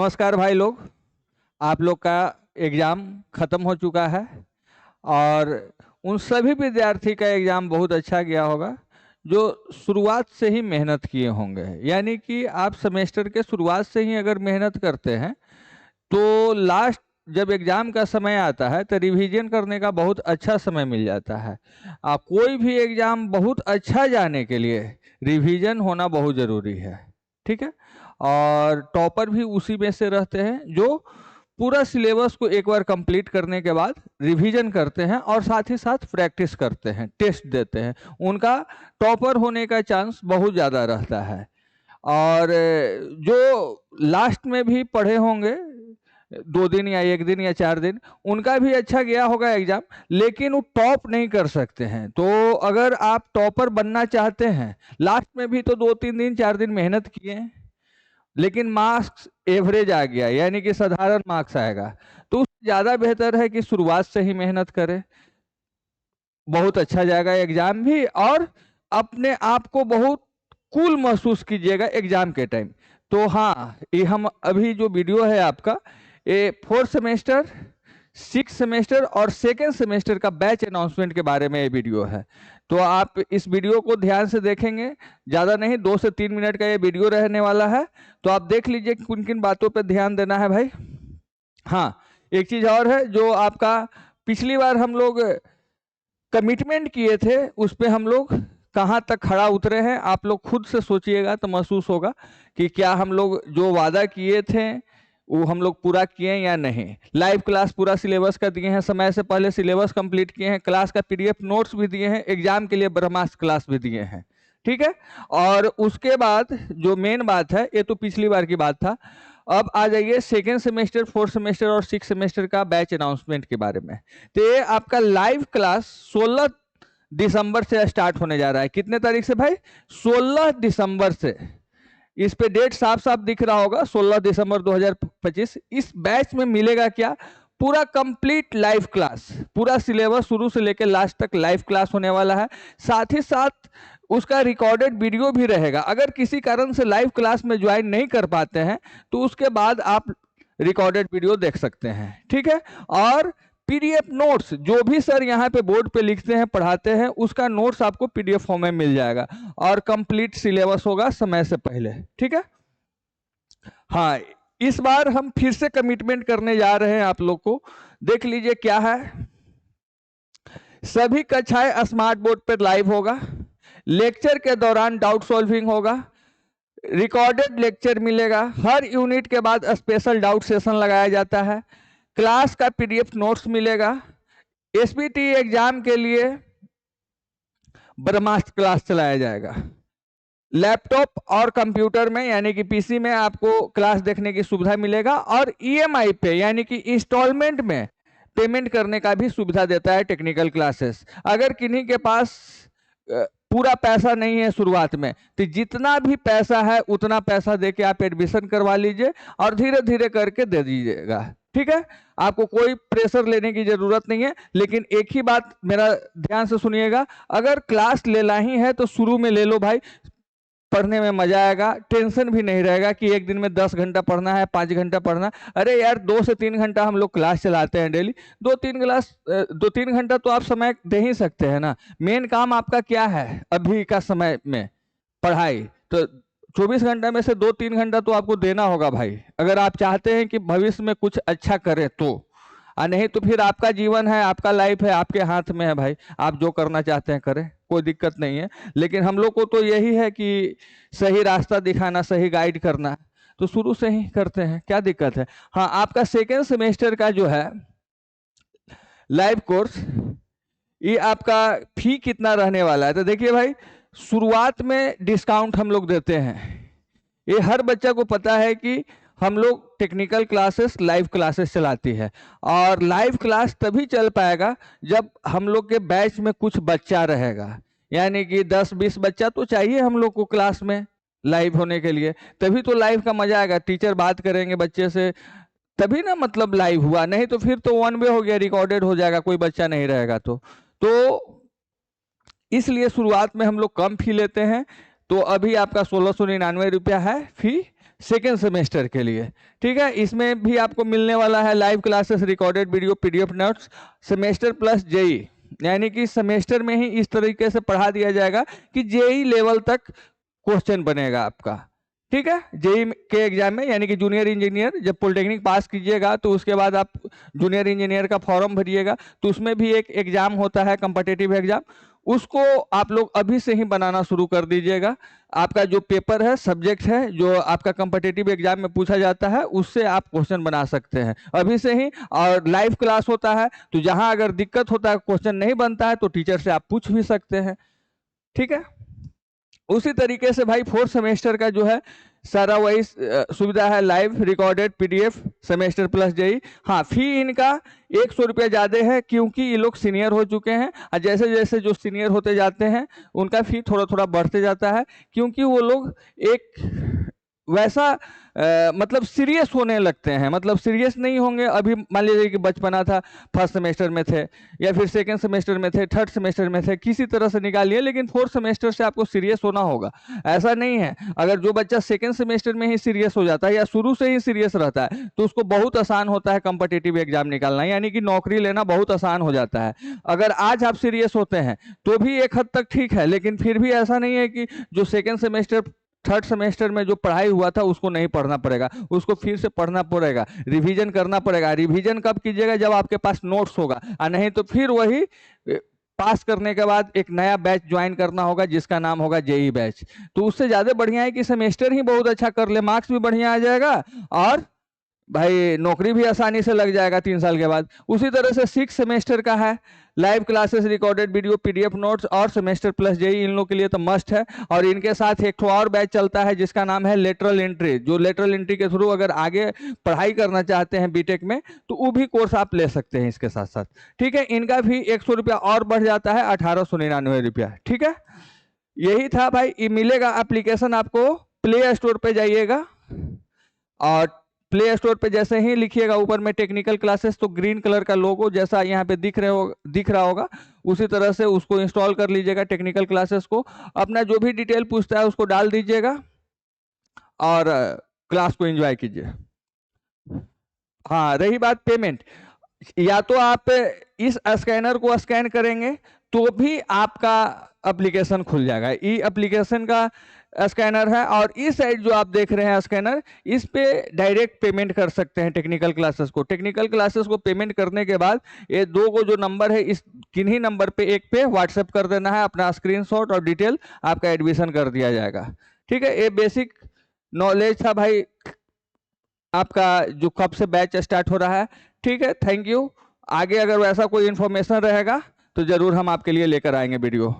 नमस्कार भाई लोग। आप लोग का एग्ज़ाम ख़त्म हो चुका है और उन सभी विद्यार्थी का एग्ज़ाम बहुत अच्छा गया होगा जो शुरुआत से ही मेहनत किए होंगे। यानी कि आप सेमेस्टर के शुरुआत से ही अगर मेहनत करते हैं तो लास्ट जब एग्ज़ाम का समय आता है तो रिवीजन करने का बहुत अच्छा समय मिल जाता है। कोई भी एग्ज़ाम बहुत अच्छा जाने के लिए रिवीजन होना बहुत ज़रूरी है, ठीक है। और टॉपर भी उसी में से रहते हैं जो पूरा सिलेबस को एक बार कंप्लीट करने के बाद रिवीजन करते हैं और साथ ही साथ प्रैक्टिस करते हैं, टेस्ट देते हैं। उनका टॉपर होने का चांस बहुत ज़्यादा रहता है। और जो लास्ट में भी पढ़े होंगे 2 दिन या 1 दिन या 4 दिन, उनका भी अच्छा गया होगा एग्ज़ाम, लेकिन वो टॉप नहीं कर सकते हैं। तो अगर आप टॉपर बनना चाहते हैं, लास्ट में भी तो 2-3 दिन 4 दिन मेहनत किए हैं, लेकिन मार्क्स एवरेज आ गया, यानी कि साधारण मार्क्स आएगा, तो उससे ज़्यादा बेहतर है कि शुरुआत से ही मेहनत करें। बहुत अच्छा जाएगा एग्ज़ाम भी और अपने आप को बहुत कूल महसूस कीजिएगा एग्ज़ाम के टाइम। तो हाँ, ये हम अभी जो वीडियो है आपका, ये 4th सेमेस्टर, 6th सेमेस्टर और 2nd सेमेस्टर का बैच अनाउंसमेंट के बारे में ये वीडियो है। तो आप इस वीडियो को ध्यान से देखेंगे, ज़्यादा नहीं 2 से 3 मिनट का ये वीडियो रहने वाला है। तो आप देख लीजिए किन किन बातों पर ध्यान देना है भाई। हाँ, एक चीज़ और है जो आपका पिछली बार हम लोग कमिटमेंट किए थे, उस पे हम लोग कहाँ तक खड़ा उतरे हैं। आप लोग खुद से सोचिएगा तो महसूस होगा कि क्या हम लोग जो वादा किए थे वो हम लोग पूरा किए या नहीं। लाइव क्लास पूरा सिलेबस का दिए हैं, समय से पहले सिलेबस कंप्लीट किए हैं, क्लास का पीडीएफ नोट्स भी दिए हैं, एग्जाम के लिए ब्रह्मास्त्र क्लास भी दिए हैं, ठीक है। और उसके बाद जो मेन बात है, ये तो पिछली बार की बात था, अब आ जाइए 2nd सेमेस्टर, 4th सेमेस्टर और 6th सेमेस्टर का बैच अनाउंसमेंट के बारे में। तो ये आपका लाइव क्लास 16 दिसंबर से स्टार्ट होने जा रहा है। कितने तारीख से भाई? 16 दिसंबर से। इस पे डेट साफ साफ दिख रहा होगा, 16 दिसंबर 2025। इस बैच में मिलेगा क्या? पूरा कंप्लीट लाइव क्लास, पूरा सिलेबस शुरू से लेकर लास्ट तक लाइव क्लास होने वाला है। साथ ही साथ उसका रिकॉर्डेड वीडियो भी रहेगा। अगर किसी कारण से लाइव क्लास में ज्वाइन नहीं कर पाते हैं तो उसके बाद आप रिकॉर्डेड वीडियो देख सकते हैं, ठीक है। और पीडीएफ नोट्स जो भी सर यहाँ पे बोर्ड पे लिखते हैं, पढ़ाते हैं, उसका नोट्स आपको पीडीएफ फॉर्म में मिल जाएगा और कंप्लीट सिलेबस होगा समय से पहले, ठीक है। हाँ, इस बार हम फिर से कमिटमेंट करने जा रहे हैं आप लोग को। देख लीजिए क्या है। सभी कक्षाएं स्मार्ट बोर्ड पर लाइव होगा। लेक्चर के दौरान डाउट सॉल्विंग होगा। रिकॉर्डेड लेक्चर मिलेगा। हर यूनिट के बाद स्पेशल डाउट सेशन लगाया जाता है। क्लास का पीडीएफ नोट्स मिलेगा। एसपीटी एग्जाम के लिए ब्रह्मास्त्र क्लास चलाया जाएगा। लैपटॉप और कंप्यूटर में यानी कि पीसी में आपको क्लास देखने की सुविधा मिलेगा और ईएमआई पे यानी कि इंस्टॉलमेंट में पेमेंट करने का भी सुविधा देता है टेक्निकल क्लासेस। अगर किन्हीं के पास पूरा पैसा नहीं है शुरुआत में, तो जितना भी पैसा है उतना पैसा देके आप एडमिशन करवा लीजिए और धीरे धीरे करके दे दीजिएगा, ठीक है। आपको कोई प्रेशर लेने की जरूरत नहीं है। लेकिन एक ही बात मेरा ध्यान से सुनिएगा, अगर क्लास लेना ही है तो शुरू में ले लो भाई, पढ़ने में मजा आएगा, टेंशन भी नहीं रहेगा कि एक दिन में 10 घंटा पढ़ना है, 5 घंटा पढ़ना। अरे यार 2 से 3 घंटा हम लोग क्लास चलाते हैं डेली, 2-3 घंटा तो आप समय दे ही सकते हैं ना। मेन काम आपका क्या है अभी का समय में? पढ़ाई। तो 24 घंटा में से 2-3 घंटा तो आपको देना होगा भाई, अगर आप चाहते हैं कि भविष्य में कुछ अच्छा करें तो। नहीं तो फिर आपका जीवन है, आपका लाइफ है, आपके हाथ में है भाई, आप जो करना चाहते हैं करें, कोई दिक्कत नहीं है। लेकिन हम लोग को तो यही है कि सही रास्ता दिखाना, सही गाइड करना, तो शुरू से ही करते हैं, क्या दिक्कत है। हाँ, आपका 2nd सेमेस्टर का जो है लाइव कोर्स, ये आपका फी कितना रहने वाला है? तो देखिए भाई, शुरुआत में डिस्काउंट हम लोग देते हैं। ये हर बच्चा को पता है कि हम लोग टेक्निकल क्लासेस, लाइव क्लासेस चलाती है और लाइव क्लास तभी चल पाएगा जब हम लोग के बैच में कुछ बच्चा रहेगा। यानी कि 10-20 बच्चा तो चाहिए हम लोग को क्लास में लाइव होने के लिए, तभी तो लाइव का मजा आएगा। टीचर बात करेंगे बच्चे से तभी ना, मतलब लाइव हुआ, नहीं तो फिर तो वन वे हो गया, रिकॉर्डेड हो जाएगा, कोई बच्चा नहीं रहेगा। तो इसलिए शुरुआत में हम लोग कम फी लेते हैं। तो अभी आपका 1699 रुपया है फी सेकेंड सेमेस्टर के लिए। ठीक है, इसमें भी आपको मिलने वाला है live classes, recorded video, PDF notes, semester plus JEE, यानी कि सेमेस्टर में ही इस तरीके से पढ़ा दिया जाएगा कि जेई लेवल तक क्वेश्चन बनेगा आपका। ठीक है, जेई के एग्जाम में, यानी कि जूनियर इंजीनियर जब पॉलिटेक्निक पास कीजिएगा तो उसके बाद आप जूनियर इंजीनियर का फॉर्म भरिएगा, तो उसमें भी एक एग्जाम होता है कॉम्पिटिटिव एग्जाम, उसको आप लोग अभी से ही बनाना शुरू कर दीजिएगा। आपका जो पेपर है, सब्जेक्ट है जो आपका कॉम्पिटिटिव एग्जाम में पूछा जाता है, उससे आप क्वेश्चन बना सकते हैं अभी से ही। और लाइव क्लास होता है, तो जहां अगर दिक्कत होता है, क्वेश्चन नहीं बनता है, तो टीचर से आप पूछ भी सकते हैं। ठीक है, उसी तरीके से भाई फोर्थ सेमेस्टर का जो है सारा वही सुविधा है, live, recorded, PDF, semester plus JEE. हाँ, फी इनका 100 रुपया ज़्यादा है क्योंकि ये लोग सीनियर हो चुके हैं, और जैसे जैसे जो सीनियर होते जाते हैं उनका फी थोड़ा थोड़ा बढ़ते जाता है, क्योंकि वो लोग एक वैसा मतलब सीरियस होने लगते हैं। मतलब सीरियस नहीं होंगे, अभी मान लीजिए कि बचपना था, फर्स्ट सेमेस्टर में थे या फिर सेकंड सेमेस्टर में थे, थर्ड सेमेस्टर में थे, किसी तरह से निकालिए, लेकिन फोर्थ सेमेस्टर से आपको सीरियस होना होगा। ऐसा नहीं है, अगर जो बच्चा सेकंड सेमेस्टर में ही सीरियस हो जाता है या शुरू से ही सीरियस रहता है, तो उसको बहुत आसान होता है कॉम्पिटिटिव एग्जाम निकालना, यानी कि नौकरी लेना बहुत आसान हो जाता है। अगर आज आप सीरियस होते हैं तो भी एक हद तक ठीक है, लेकिन फिर भी ऐसा नहीं है कि जो सेकेंड सेमेस्टर थर्ड सेमेस्टर में जो पढ़ाई हुआ था उसको नहीं पढ़ना पड़ेगा, उसको फिर से पढ़ना पड़ेगा, रिवीजन करना पड़ेगा। रिवीजन कब कीजिएगा? जब आपके पास नोट्स होगा, और नहीं तो फिर वही पास करने के बाद एक नया बैच ज्वाइन करना होगा जिसका नाम होगा जेई बैच। तो उससे ज़्यादा बढ़िया है कि सेमेस्टर ही बहुत अच्छा कर ले, मार्क्स भी बढ़िया आ जाएगा और भाई नौकरी भी आसानी से लग जाएगा 3 साल के बाद। उसी तरह से 6 सेमेस्टर का है, live classes, recorded video, PDF notes और सेमेस्टर प्लस जेई, इन लोगों के लिए तो मस्ट है। और इनके साथ एक और बैच चलता है जिसका नाम है लेटरल एंट्री, जो लेटरल एंट्री के थ्रू अगर आगे पढ़ाई करना चाहते हैं बीटेक में, तो वो भी कोर्स आप ले सकते हैं इसके साथ साथ। ठीक है, इनका भी 100 रुपया और बढ़ जाता है, 1899 रुपया। ठीक है, यही था भाई। ये मिलेगा एप्लीकेशन आपको, प्ले स्टोर पे जाइएगा और प्ले स्टोर पे जैसे ही लिखिएगा ऊपर में टेक्निकल क्लासेस, तो ग्रीन कलर का लोगो जैसा यहाँ पे दिख रहा होगा, उसी तरह से उसको इंस्टॉल कर लीजिएगा टेक्निकल क्लासेस को। अपना जो भी डिटेल पूछता है उसको डाल दीजिएगा और क्लास को एंजॉय कीजिए। हाँ, रही बात पेमेंट, या तो आप इस स्कैनर को स्कैन करेंगे तो भी आपका एप्लीकेशन खुल जाएगा। ई एप्लीकेशन का स्कैनर है, और इस साइड जो आप देख रहे हैं स्कैनर, इस पे डायरेक्ट पेमेंट कर सकते हैं टेक्निकल क्लासेस को। टेक्निकल क्लासेस को पेमेंट करने के बाद ये दो को जो नंबर है, इस किन्हीं नंबर पे एक पे व्हाट्सएप कर देना है अपना स्क्रीनशॉट और डिटेल, आपका एडमिशन कर दिया जाएगा। ठीक है, ये बेसिक नॉलेज था भाई आपका, जो कब से बैच स्टार्ट हो रहा है। ठीक है, थैंक यू। आगे अगर वैसा कोई इन्फॉर्मेशन रहेगा तो जरूर हम आपके लिए लेकर आएंगे वीडियो।